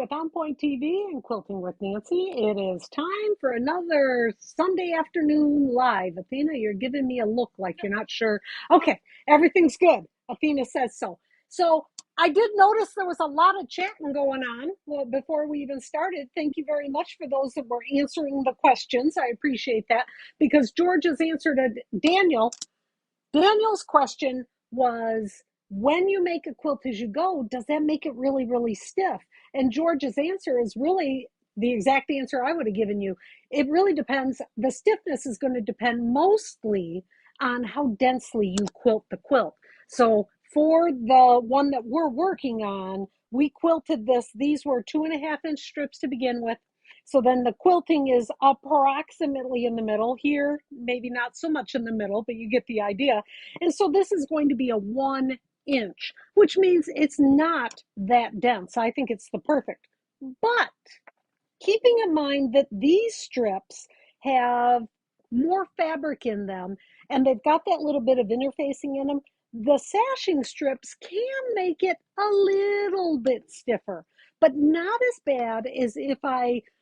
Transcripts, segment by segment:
with On Point TV and Quilting with Nancy. It is time for another Sunday afternoon live. Athena, you're giving me a look like you're not sure. Okay, everything's good. Athena says so. So I did notice there was a lot of chatting going on before we even started. Thank you very much for those that were answering the questions. I appreciate that because George has answered Daniel. Daniel's question was, when you make a quilt as you go, does that make it really, really stiff? And George's answer is really the exact answer I would have given you. It really depends. The stiffness is going to depend mostly on how densely you quilt the quilt. So for the one that we're working on, we quilted this. These were 2.5-inch strips to begin with. So then the quilting is approximately in the middle here, maybe not so much in the middle, but you get the idea. And so this is going to be a 1 inch, which means it's not that dense. I think it's the perfect. But keeping in mind that these strips have more fabric in them and they've got that little bit of interfacing in them, the sashing strips can make it a little bit stiffer, but not as bad as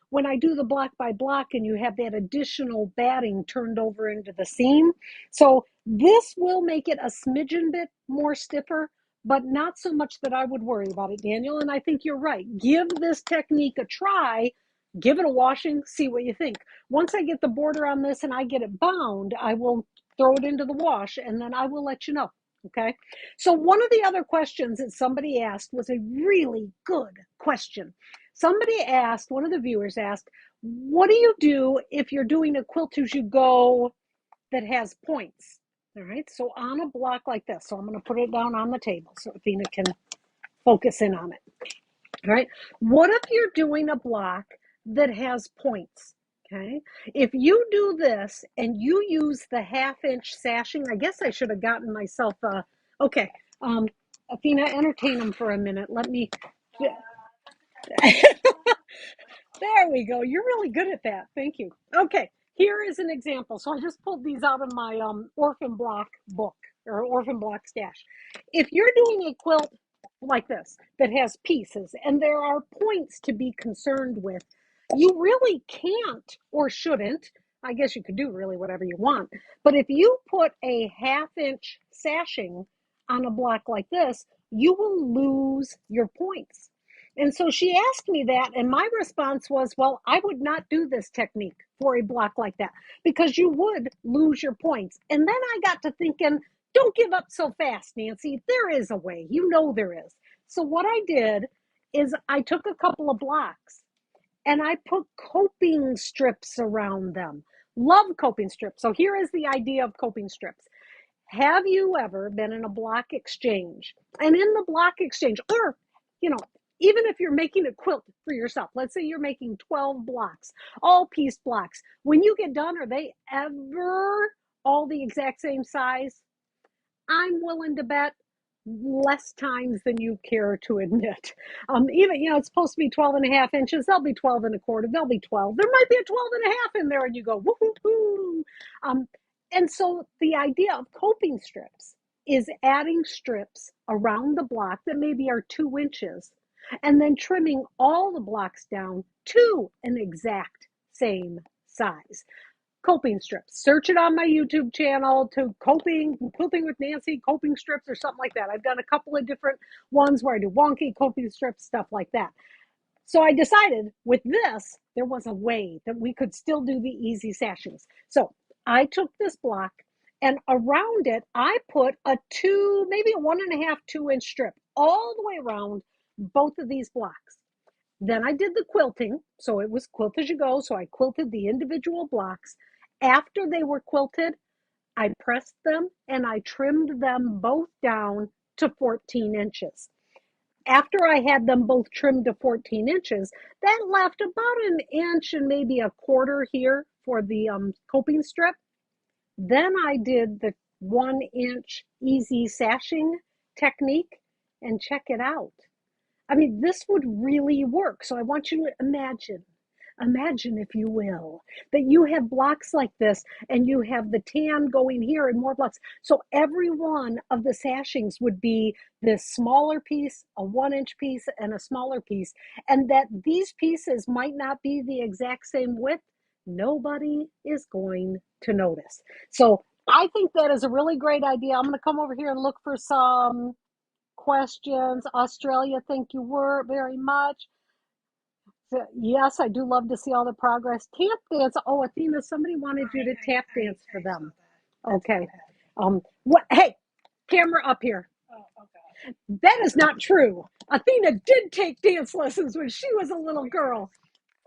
when I do the block by block and you have that additional batting turned over into the seam. So this will make it a smidgen bit more stiffer, but not so much that I would worry about it, Daniel. And I think you're right. Give this technique a try. Give it a washing, see what you think. Once I get the border on this and I get it bound, I will throw it into the wash and then I will let you know. Okay. So one of the other questions that somebody asked was a really good question. Somebody asked, one of the viewers asked, what do you do if you're doing a quilt as you go that has points? All right. So on a block like this, so I'm going to put it down on the table so Athena can focus in on it. All right. What if you're doing a block that has points? Okay. If you do this and you use the 1/2-inch sashing, I guess I should have gotten myself okay. Athena, entertain them for a minute. Let me. There we go. You're really good at that. Thank you. Okay. Here is an example. So I just pulled these out of my orphan block book or orphan block stash. If you're doing a quilt like this that has pieces and there are points to be concerned with, you really can't or shouldn't. I guess you could do really whatever you want. But if you put a 1/2-inch sashing on a block like this, you will lose your points. And so she asked me that, and my response was, well, I would not do this technique for a block like that because you would lose your points. And then I got to thinking, don't give up so fast, Nancy. There is a way. You know there is. So what I did is I took a couple of blocks and I put coping strips around them. Love coping strips. So here is the idea of coping strips. Have you ever been in a block exchange? And in the block exchange, or, even if you're making a quilt for yourself, let's say you're making 12 blocks, all piece blocks. When you get done, are they ever all the exact same size? I'm willing to bet less times than you care to admit. Even, it's supposed to be 12.5 inches. They'll be 12 1/4. They'll be 12. There might be a 12.5 in there and you go, woo-hoo-hoo. And so the idea of coping strips is adding strips around the block that maybe are 2 inches and then trimming all the blocks down to an exact same size. Coping strips. Search it on my YouTube channel to Quilting with Nancy, coping strips or something like that. I've done a couple of different ones where I do wonky coping strips, stuff like that. So I decided with this, there was a way that we could still do the easy sashings. So I took this block and around it, I put maybe a 1.5, 2-inch strip all the way around both of these blocks. Then I did the quilting. So it was quilt as you go. So I quilted the individual blocks. After they were quilted, I pressed them and I trimmed them both down to 14 inches. After I had them both trimmed to 14 inches, that left about 1 inch and maybe 1/4 here for the coping strip. Then I did the 1-inch easy sashing technique and check it out. I mean, this would really work. So I want you to imagine Imagine, if you will, that you have blocks like this and you have the tan going here and more blocks. So every one of the sashings would be this smaller piece, a 1-inch piece, and a smaller piece. And that these pieces might not be the exact same width. Nobody is going to notice. So I think that is a really great idea. I'm going to come over here and look for some questions. Australia, thank you very much. So, yes, I do love to see all the progress. Tap dance. Oh, Athena, somebody wanted you to tap dance for them. Okay. What? Hey, camera up here. That is not true. Athena did take dance lessons when she was a little girl.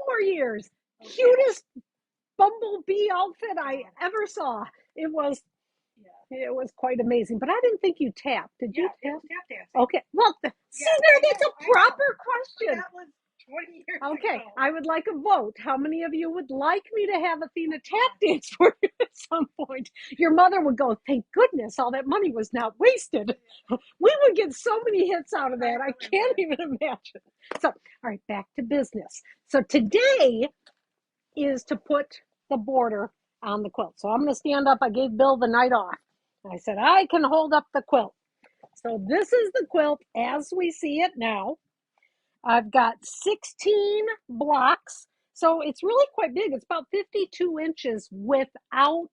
4 years. Cutest bumblebee outfit I ever saw. It was quite amazing. But I didn't think you tapped. Did you tap? Okay. Well, see there, that's a proper question. 20 years okay, ago. I would like a vote. How many of you would like me to have Athena tap dance for you at some point? Your mother would go, thank goodness all that money was not wasted. We would get so many hits out of that. I can't even imagine. So, all right, back to business. So today is to put the border on the quilt. So I'm going to stand up. I gave Bill the night off. I said, I can hold up the quilt. So this is the quilt as we see it now. I've got 16 blocks, so it's really quite big. It's about 52 inches without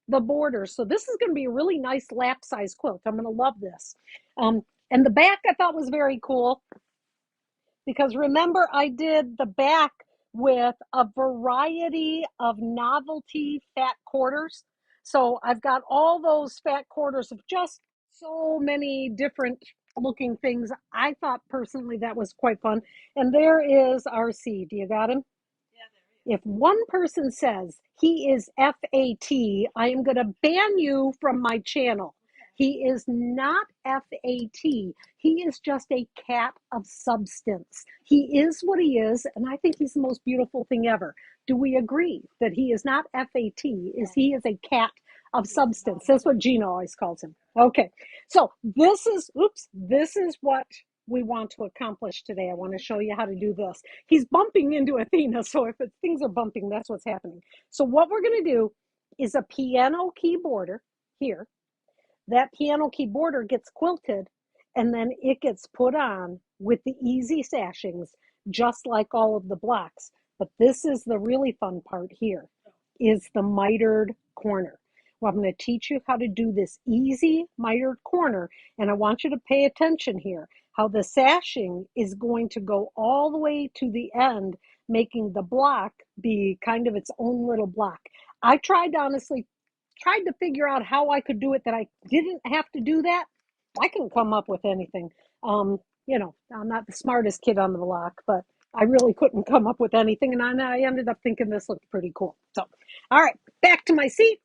the border. So this is going to be a really nice lap size quilt. I'm going to love this. And the back I thought was very cool because remember I did the back with a variety of novelty fat quarters. So I've got all those fat quarters of just so many different looking things. I thought personally that was quite fun. And there is RC. Do you got him? If one person says he is FAT, I am going to ban you from my channel. He is not FAT. He is just a cat of substance. He is what he is, and I think he's the most beautiful thing ever. Do we agree that he is not FAT? He is a cat of substance? That's what Gina always calls him. Okay, so this is what we want to accomplish today. I want to show you how to do this. He's bumping into Athena, so if things are bumping, that's what's happening. So what we're going to do is a piano key border here. That piano key border gets quilted, and then it gets put on with the easy sashings, just like all of the blocks. But this is the really fun part here, is the mitered corner. Well, I'm going to teach you how to do this easy mitered corner, and I want you to pay attention here, how the sashing is going to go all the way to the end, making the block be kind of its own little block. I tried to figure out how I could do it that I didn't have to do that. I can come up with anything. I'm not the smartest kid on the block, but I really couldn't come up with anything, and I ended up thinking this looked pretty cool. So, all right, back to my seat.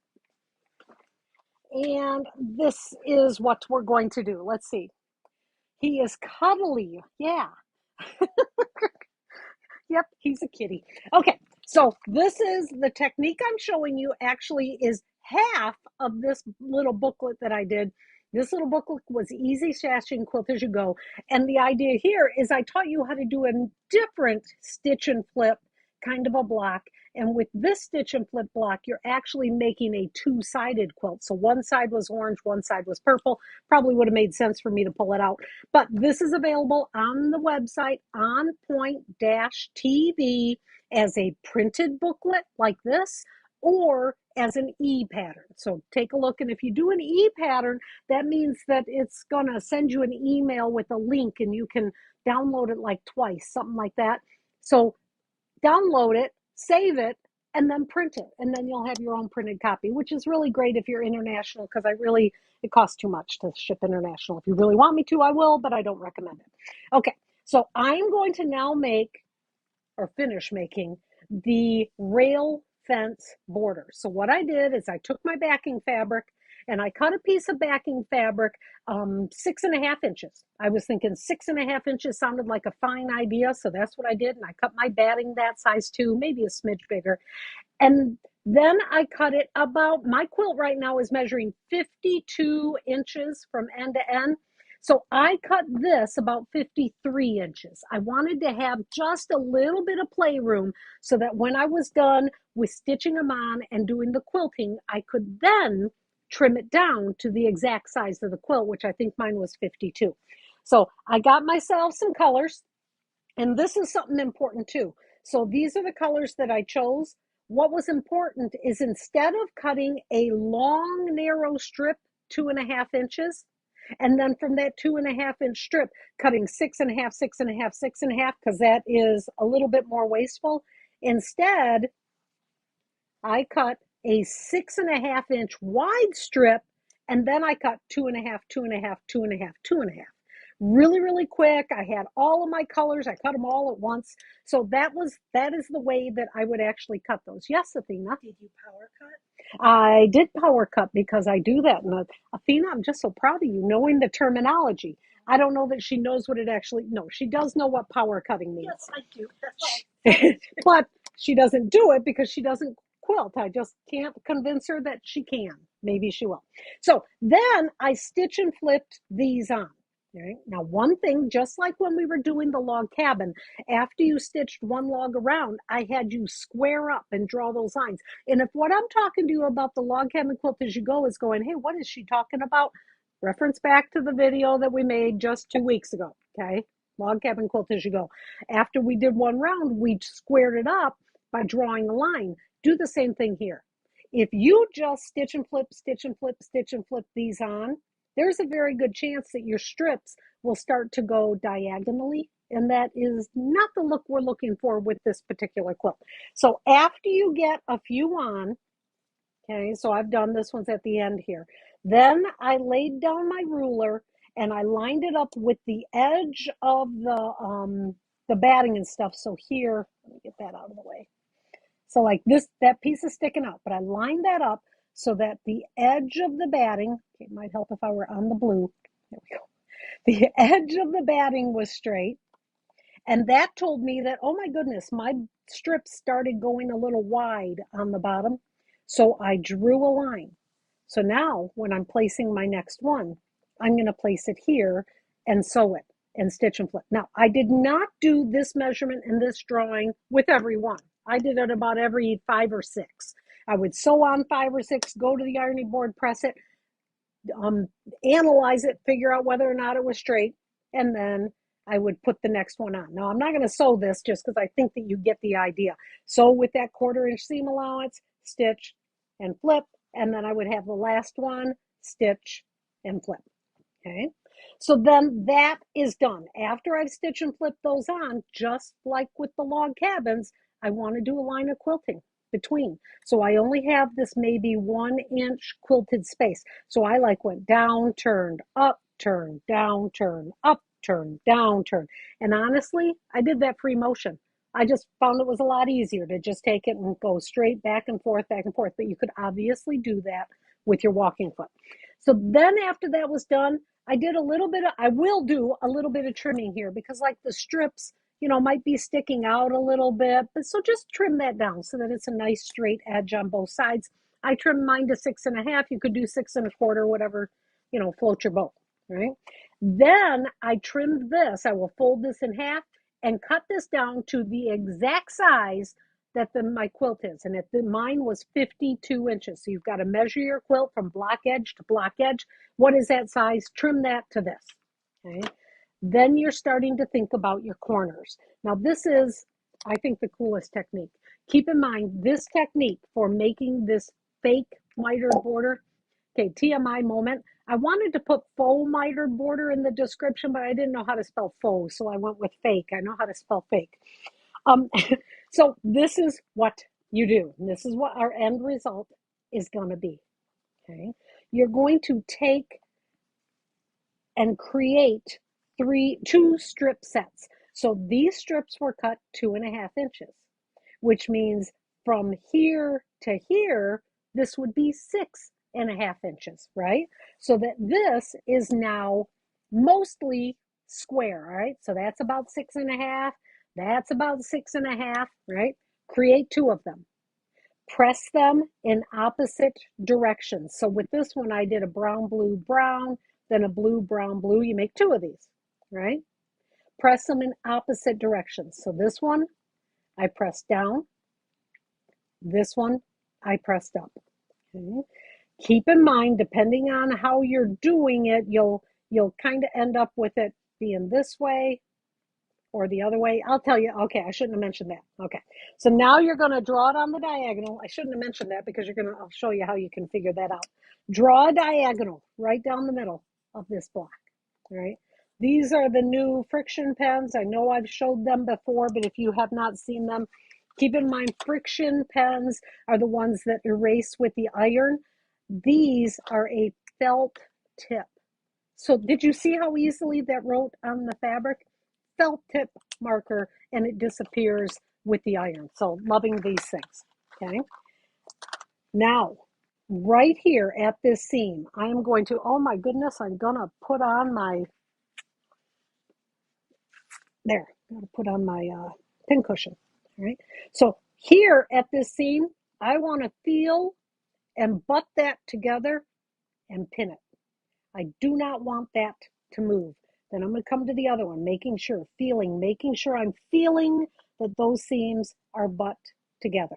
And this is what we're going to do. Let's see. He is cuddly. Yeah. Yep, he's a kitty. Okay, so this is the technique I'm showing you actually is half of this little booklet that I did. This little booklet was Easy Sashing Quilt As You Go. And the idea here is I taught you how to do a different stitch and flip kind of a block. And with this stitch and flip block, you're actually making a two-sided quilt. So one side was orange, one side was purple. Probably would have made sense for me to pull it out. But this is available on the website, OnPoint-TV, as a printed booklet like this, or as an e-pattern. So take a look, and if you do an e-pattern, that means that it's going to send you an email with a link, and you can download it like twice, something like that. So download it, save it, and then print it, and then you'll have your own printed copy, which is really great if you're international, because it costs too much to ship international. If you really want me to, I will, but I don't recommend it. Okay, so I'm going to now finish making the rail fence border. So what I did is I took my backing fabric and I cut a piece of backing fabric 6.5 inches. I was thinking 6.5 inches sounded like a fine idea, so that's what I did. And I cut my batting that size too, maybe a smidge bigger. And then I cut it my quilt right now is measuring 52 inches from end to end. So I cut this about 53 inches. I wanted to have just a little bit of playroom so that when I was done with stitching them on and doing the quilting, I could then trim it down to the exact size of the quilt, which I think mine was 52. So I got myself some colors, and this is something important too. So these are the colors that I chose. What was important is instead of cutting a long, narrow strip, 2.5 inches, and then from that 2.5 inch strip, cutting 6.5, 6.5, 6.5, because that is a little bit more wasteful. Instead, I cut a 6.5 inch wide strip, and then I cut 2.5, 2.5, 2.5, 2.5. Really, really quick. I had all of my colors. I cut them all at once. So that is the way that I would actually cut those. Yes, Athena. Did you power cut? I did power cut because I do that. And Athena, I'm just so proud of you knowing the terminology. I don't know that she knows what it actually, no, she does know what power cutting means. Yes, I do. That's But she doesn't do it because she doesn't quilt. I just can't convince her that she can. Maybe she will. So then I stitch and flipped these on. Right? Now, one thing, just like when we were doing the log cabin, after you stitched one log around, I had you square up and draw those lines. And if what I'm talking to you about the log cabin quilt as you go is going, hey, what is she talking about? Reference back to the video that we made just 2 weeks ago. Okay. Log cabin quilt as you go. After we did one round, we squared it up by drawing a line. Do the same thing here. If you just stitch and flip, stitch and flip, stitch and flip these on, there's a very good chance that your strips will start to go diagonally, and that is not the look we're looking for with this particular quilt. So after you get a few on, okay, so I've done this one's at the end here, then I laid down my ruler and I lined it up with the edge of the batting and stuff. So here, let me get that out of the way. So like this, that piece is sticking out, but I lined that up so that the edge of the batting, okay, it might help if I were on the blue. There we go. The edge of the batting was straight. And that told me that, oh my goodness, my strips started going a little wide on the bottom. So I drew a line. So now when I'm placing my next one, I'm going to place it here and sew it and stitch and flip. Now, I did not do this measurement in this drawing with every one. I did it about every 5 or 6. I would sew on 5 or 6, go to the ironing board, press it, analyze it, figure out whether or not it was straight, and then I would put the next one on. Now, I'm not going to sew this just because I think that you get the idea. Sew with that 1/4 inch seam allowance, stitch and flip, and then I would have the last one, stitch and flip. Okay, so then that is done. After I've stitched and flipped those on, just like with the log cabins, I want to do a line of quilting between. So I only have this maybe 1 inch quilted space. So I like went down, turned, up, turn, down, turn, up, turn, down, turn. And honestly, I did that free motion. I just found it was a lot easier to just take it and go straight back and forth, back and forth. But you could obviously do that with your walking foot. So then after that was done, I will do a little bit of trimming here because like the strips, might be sticking out a little bit. But so just trim that down so that it's a nice straight edge on both sides. I trimmed mine to 6.5. You could do 6.25, whatever, float your boat, right? Then I trimmed this. I will fold this in half and cut this down to the exact size that my quilt is. And mine was 52 inches. So you've got to measure your quilt from block edge to block edge. What is that size? Trim that to this. Okay. Then you're starting to think about your corners. Now this is, I think, the coolest technique. Keep in mind this technique for making this fake mitered border. Okay, TMI moment. I wanted to put faux mitered border in the description, but I didn't know how to spell faux, so I went with fake. I know how to spell fake. So this is what you do. And this is what our end result is going to be. Okay, you're going to take and create two strip sets. So these strips were cut 2.5 inches, which means from here to here, this would be 6.5 inches, right? So that this is now mostly square, all right? So that's about 6.5. That's about 6.5, right? Create 2 of them. Press them in opposite directions. So with this one, I did a brown, blue, brown, then a blue, brown, blue. You make 2 of these, right? Press them in opposite directions. So this one, I press down. This one, I pressed up. Okay. Keep in mind, depending on how you're doing it, you'll kind of end up with it being this way or the other way. I'll tell you. Okay, I shouldn't have mentioned that. Okay, so now you're going to draw it on the diagonal. I shouldn't have mentioned that because I'll show you how you can figure that out. Draw a diagonal right down the middle of this block. All right. These are the new friction pens. I know I've showed them before, but if you have not seen them, keep in mind friction pens are the ones that erase with the iron. These are a felt tip. So did you see how easily that wrote on the fabric? Felt tip marker, and it disappears with the iron. So loving these things. Okay. Now, right here at this seam, I am going to, oh my goodness, I'm going to put on my, there, I'm going to put on my pin cushion. All right. So here at this seam, I want to feel and butt that together and pin it. I do not want that to move. Then I'm going to come to the other one, making sure I'm feeling that those seams are butt together.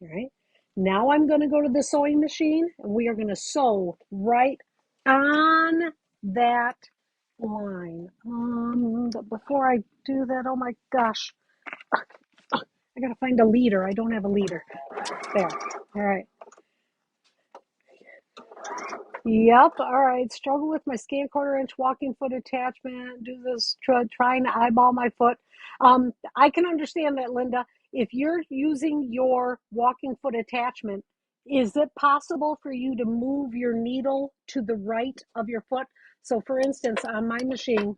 All right. Now I'm going to go to the sewing machine and we are going to sew right on that line. But before I do that, oh my gosh, I got to find a leader. I don't have a leader. There. All right. Yep. All right. Struggle with my scant 1/4 inch walking foot attachment. Do this, trying to eyeball my foot. I can understand that, Linda. If you're using your walking foot attachment, is it possible for you to move your needle to the right of your foot? So for instance, on my machine,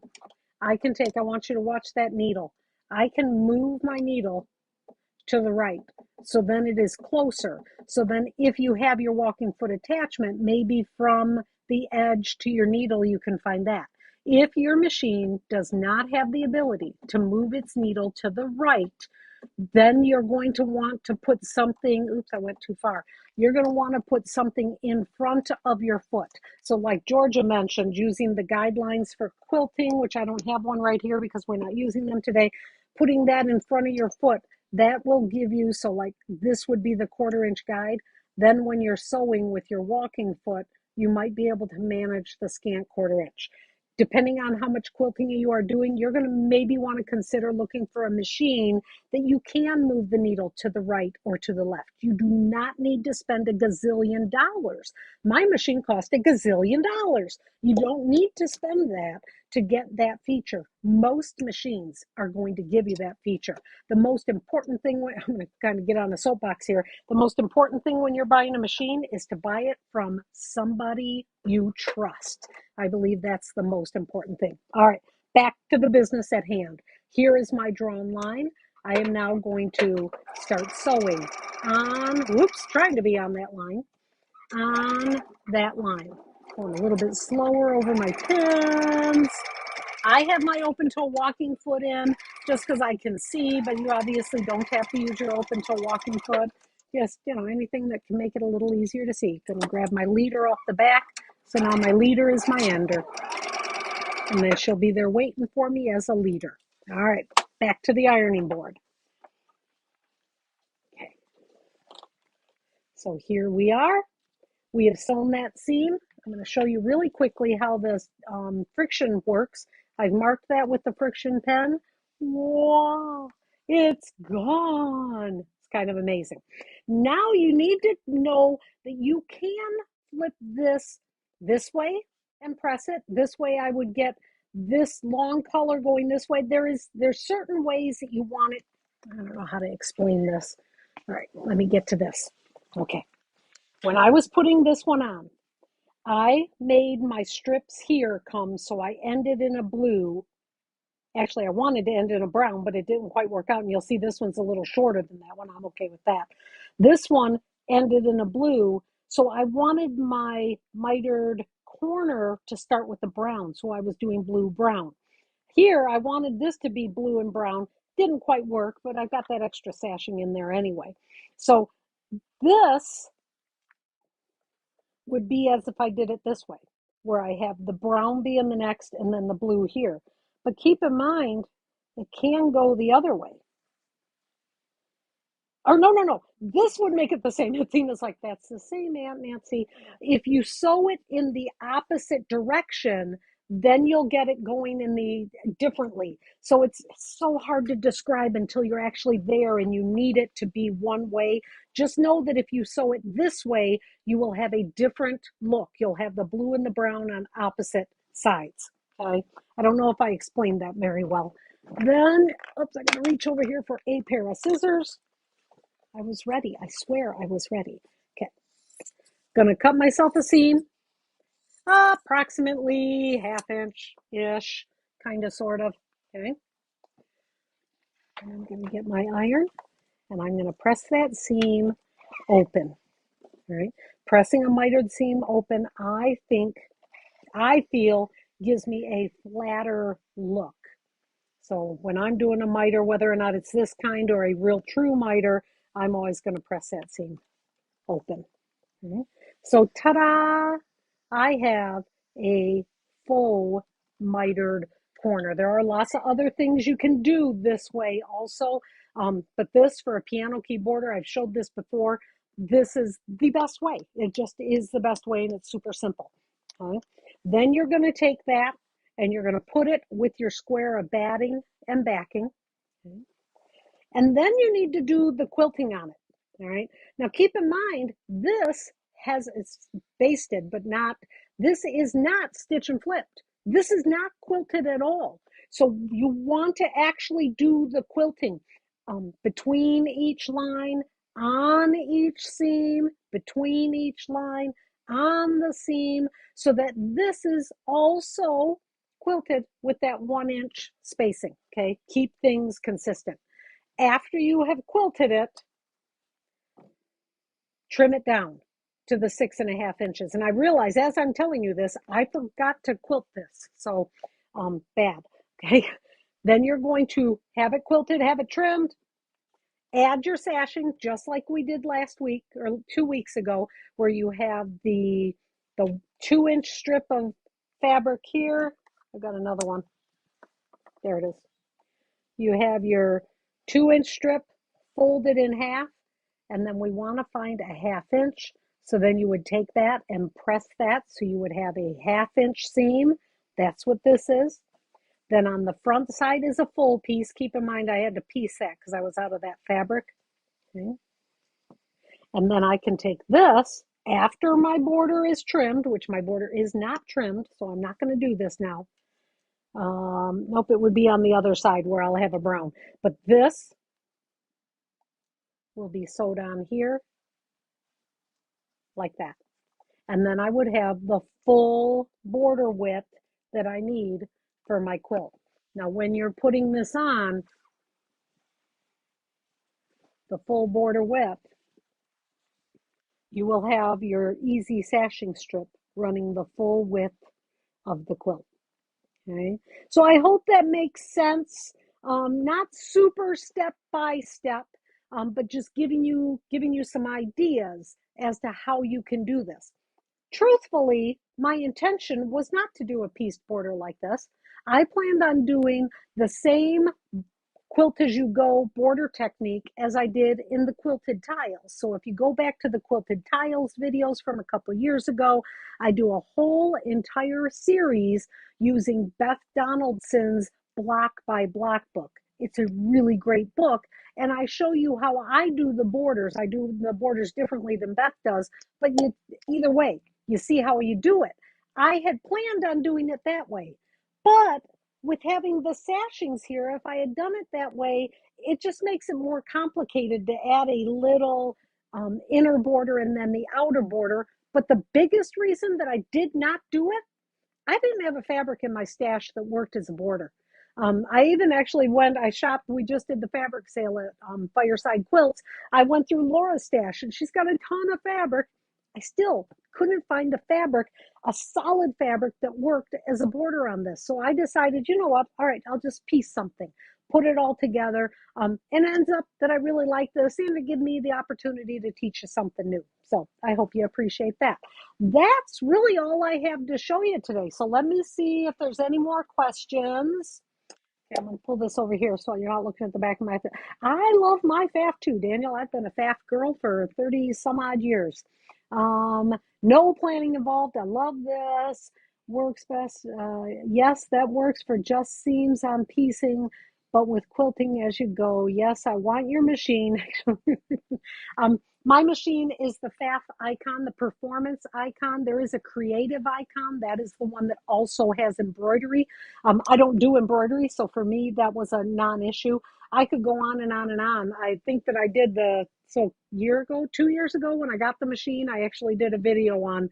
I want you to watch that needle. I can move my needle to the right. So then it is closer. So then if you have your walking foot attachment, maybe from the edge to your needle, you can find that. If your machine does not have the ability to move its needle to the right, then you're going to want to put something, oops, I went too far. You're going to want to put something in front of your foot. So like Georgia mentioned, using the guidelines for quilting, which I don't have one right here because we're not using them today, putting that in front of your foot, that will give you, so like this would be the 1/4 inch guide. Then when you're sewing with your walking foot, you might be able to manage the scant 1/4 inch. Depending on how much quilting you are doing, you're going to maybe want to consider looking for a machine that you can move the needle to the right or to the left. You do not need to spend a gazillion dollars. My machine cost a gazillion dollars. You don't need to spend that to get that feature. Most machines are going to give you that feature. The most important thing, I'm going to kind of get on the soapbox here. The most important thing when you're buying a machine is to buy it from somebody you trust. I believe that's the most important thing. All right, back to the business at hand. Here is my drawn line. I am now going to start sewing on, trying to be on that line, on that line. Going a little bit slower over my pins. I have my open toe walking foot in just because I can see, but you obviously don't have to use your open toe walking foot. Just, anything that can make it a little easier to see. Gonna grab my leader off the back. So now my leader is my ender. And then she'll be there waiting for me as a leader. All right, back to the ironing board. Okay. So here we are. We have sewn that seam. I'm going to show you really quickly how this friction works. I've marked that with the friction pen. Wow, it's gone. It's kind of amazing. Now you need to know that you can flip this way and press it. This way I would get this long color going this way. There's certain ways that you want it. I don't know how to explain this. All right, let me get to this. Okay. When I was putting this one on, I made my strips here come, so I ended in a blue. Actually, I wanted to end in a brown, but it didn't quite work out. And you'll see this one's a little shorter than that one. I'm okay with that. This one ended in a blue. So I wanted my mitered corner to start with the brown. So I was doing blue, brown. Here, I wanted this to be blue and brown. Didn't quite work, but I got that extra sashing in there anyway. So this would be as if I did it this way. where I have the brown being the next and then the blue here. But keep in mind, it can go the other way. Or no. This would make it the same. Athena's like, that's the same, Aunt Nancy. If you sew it in the opposite direction, then you'll get it going in the differently. So it's so hard to describe until you're actually there and you need it to be one way. Just know that if you sew it this way, you will have a different look. You'll have the blue and the brown on opposite sides. Okay. I don't know if I explained that very well. Then, oops, I gotta reach over here for a pair of scissors. I was ready. I swear I was ready. Okay. Gonna cut myself a seam, approximately half inch-ish, kind of, sort of. Okay. And I'm gonna get my iron and I'm gonna press that seam open. All right. Pressing a mitered seam open, I feel gives me a flatter look. So when I'm doing a miter, whether or not it's this kind or a real true miter, I'm always going to press that seam open. Okay. So ta-da! I have a full mitered corner. There are lots of other things you can do this way also, but this for a piano keyboarder, I've showed this before. This is the best way. It just is the best way, and it's super simple. Okay. Then you're going to take that and you're going to put it with your square of batting and backing. Okay. And then you need to do the quilting on it. All right. Now keep in mind, it's basted, but this is not stitch and flipped. This is not quilted at all. So you want to actually do the quilting between each line, on each seam, between each line, on the seam, so that this is also quilted with that 1 inch spacing. Okay. Keep things consistent. After you have quilted it, trim it down to the 6.5 inches. And I realize as I'm telling you this, I forgot to quilt this. So bad. Okay. Then you're going to have it quilted, have it trimmed, add your sashing, just like we did last week or 2 weeks ago, where you have the 2 inch strip of fabric here. I've got another one. There it is. You have your 2 inch strip folded in half, and then we want to find a 1/2 inch. So then you would take that and press that, so you would have a 1/2 inch seam. That's what this is. Then on the front side is a full piece. Keep in mind I had to piece that because I was out of that fabric. Okay. And then I can take this after my border is trimmed, which my border is not trimmed, so I'm not going to do this now. Nope, it would be on the other side where I'll have a brown. But this will be sewed on here like that. And then I would have the full border width that I need for my quilt. Now, when you're putting this on, the full border width, you will have your easy sashing strip running the full width of the quilt. Okay, so I hope that makes sense. Not super step by step, but just giving you some ideas as to how you can do this. Truthfully, my intention was not to do a pieced border like this. I planned on doing the same quilt as you go border technique as I did in the quilted tiles. So if you go back to the quilted tiles videos from a couple of years ago, I do a whole entire series using Beth Donaldson's Block by Block book. It's a really great book, and I show you how I do the borders. I do the borders differently than Beth does, but either way, you see how you do it. I had planned on doing it that way, but with having the sashings here, if I had done it that way, it just makes it more complicated to add a little inner border and then the outer border. But the biggest reason that I did not do it, I didn't have a fabric in my stash that worked as a border. I even actually I shopped, we just did the fabric sale at Fireside Quilts. I went through Laura's stash and she's got a ton of fabric. I still couldn't find a solid fabric that worked as a border on this. So I decided, you know what? All right, I'll just piece something. put it all together, and ends up that I really like this and to give me the opportunity to teach you something new. So I hope you appreciate that. That's really all I have to show you today. So let me see if there's any more questions. Okay, I'm going to pull this over here so you're not looking at the back of my. I love my FAF too, Daniel. I've been a FAF girl for 30 some odd years. No planning involved. I love this. Works best. Yes, that works for just seams on piecing, but with quilting as you go. Yes, I want your machine. My machine is the FAF icon, the performance icon. There is a creative icon. That is the one that also has embroidery. I don't do embroidery, so for me, that was a non-issue. I could go on and on and on. I think that I did year ago, 2 years ago, when I got the machine, I actually did a video on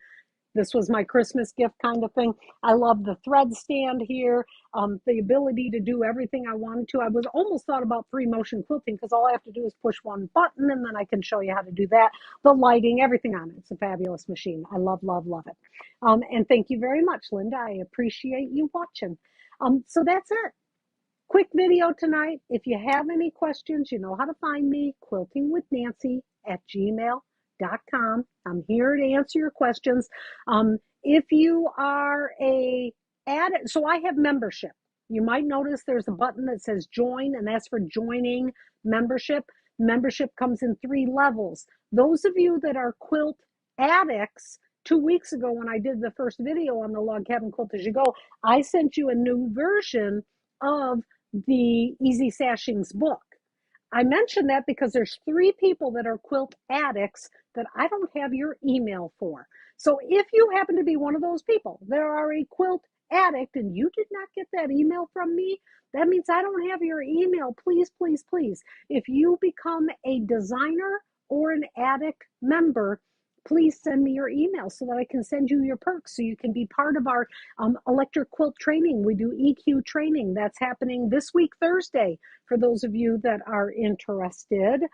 this was my Christmas gift kind of thing. I love the thread stand here, the ability to do everything I wanted to. I was almost thought about free motion quilting because all I have to do is push one button and then I can show you how to do that. The lighting, everything on it. It's a fabulous machine. I love, love, love it. And thank you very much, Linda. I appreciate you watching. So that's it. Quick video tonight. If you have any questions, you know how to find me, quiltingwithnancy@gmail.com. I'm here to answer your questions. If you are so I have membership. You might notice there's a button that says join, and that's for joining membership. Membership comes in 3 levels. Those of you that are quilt addicts, 2 weeks ago when I did the first video on the Log Cabin Quilt As You Go, I sent you a new version of the Easy Sashings book. I mention that because there's 3 people that are quilt addicts that I don't have your email for. So if you happen to be one of those people, there are a quilt addict and you did not get that email from me, that means I don't have your email. Please, please, please. If you become a designer or an addict member, please send me your email so that I can send you your perks so you can be part of our electric quilt training. We do EQ training. That's happening this week, Thursday, for those of you that are interested.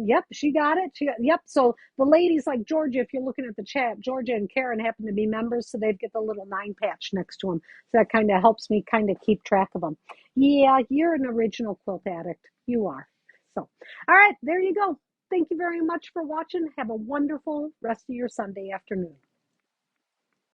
Yep, she got it. Yep. So the ladies like Georgia, if you're looking at the chat, Georgia and Karen happen to be members, so they'd get the little 9 patch next to them. So that kind of helps me kind of keep track of them. Yeah, you're an original quilt addict. You are. So, all right, there you go. Thank you very much for watching. Have a wonderful rest of your Sunday afternoon.